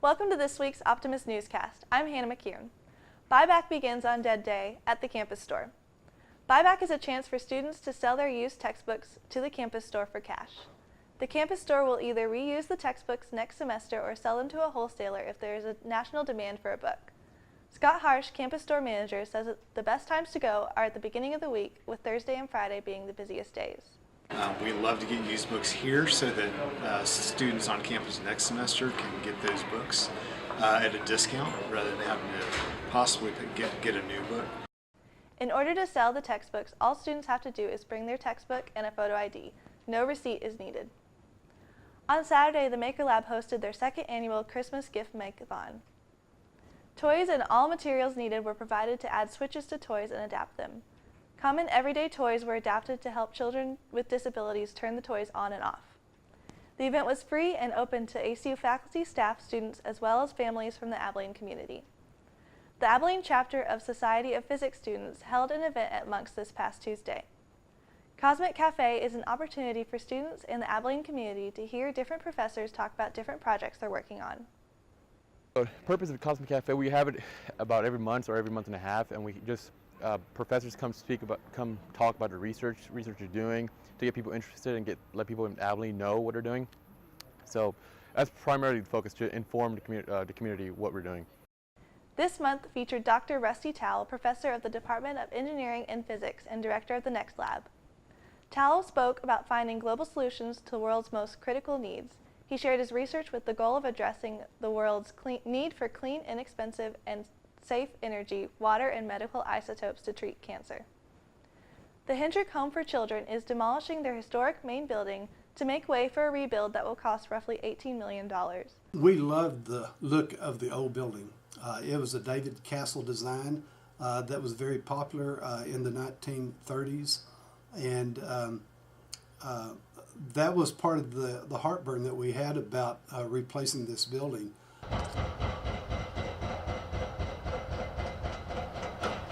Welcome to this week's Optimist Newscast. I'm Hannah McCune. Buyback begins on Dead Day at the campus store. Buyback is a chance for students to sell their used textbooks to the campus store for cash. The campus store will either reuse the textbooks next semester or sell them to a wholesaler if there is a national demand for a book. Scott Harsh, campus store manager, says that the best times to go are at the beginning of the week, with Thursday and Friday being the busiest days. We love to get used books here so that students on campus next semester can get those books at a discount rather than having to possibly get a new book. In order to sell the textbooks, all students have to do is bring their textbook and a photo ID. No receipt is needed. On Saturday, the Maker Lab hosted their second annual Christmas Gift Make-a-thon. Toys and all materials needed were provided to add switches to toys and adapt them. Common everyday toys were adapted to help children with disabilities turn the toys on and off. The event was free and open to ACU faculty, staff, students, as well as families from the Abilene community. The Abilene chapter of Society of Physics students held an event at Monk's this past Tuesday. Cosmic Cafe is an opportunity for students in the Abilene community to hear different professors talk about different projects they're working on. The purpose of Cosmic Cafe, we have it about every month or every month and a half, and we just professors come talk about the research they're doing to get people interested and let people in Abilene know what they're doing. So that's primarily the focus, to inform the community what we're doing. This month featured Dr. Rusty Towle, professor of the Department of Engineering and Physics and director of the Next Lab. Towle spoke about finding global solutions to the world's most critical needs. He shared his research with the goal of addressing the world's need for clean, inexpensive, and safe energy, water, and medical isotopes to treat cancer. The Hendrick Home for Children is demolishing their historic main building to make way for a rebuild that will cost roughly $18 million. We loved the look of the old building. It was a David Castle design that was very popular in the 1930s, and that was part of the heartburn that we had about replacing this building.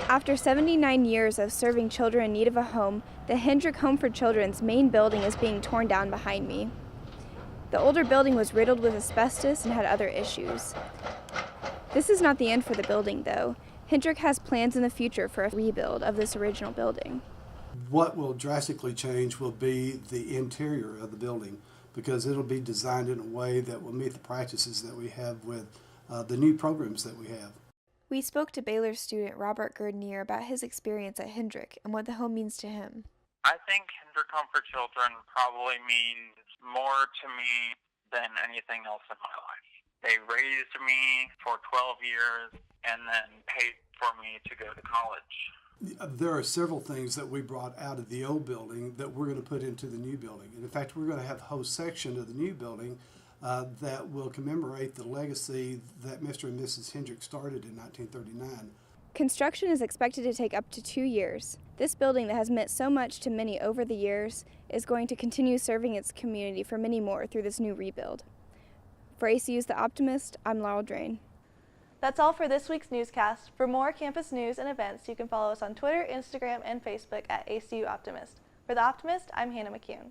After 79 years of serving children in need of a home, the Hendrick Home for Children's main building is being torn down behind me. The older building was riddled with asbestos and had other issues. This is not the end for the building, though. Hendrick has plans in the future for a rebuild of this original building. What will drastically change will be the interior of the building, because it'll be designed in a way that will meet the practices that we have with the new programs that we have. We spoke to Baylor student Robert Gerdnier about his experience at Hendrick and what the home means to him. I think Hendrick Home for Children probably means more to me than anything else in my life. They raised me for 12 years and then paid for me to go to college. There are several things that we brought out of the old building that we're going to put into the new building. And in fact, we're going to have a whole section of the new building that will commemorate the legacy that Mr. and Mrs. Hendrick started in 1939. Construction is expected to take up to 2 years. This building that has meant so much to many over the years is going to continue serving its community for many more through this new rebuild. For ACU's The Optimist, I'm Laurel Drain. That's all for this week's newscast. For more campus news and events, you can follow us on Twitter, Instagram, and Facebook at ACU Optimist. For The Optimist, I'm Hannah McCune.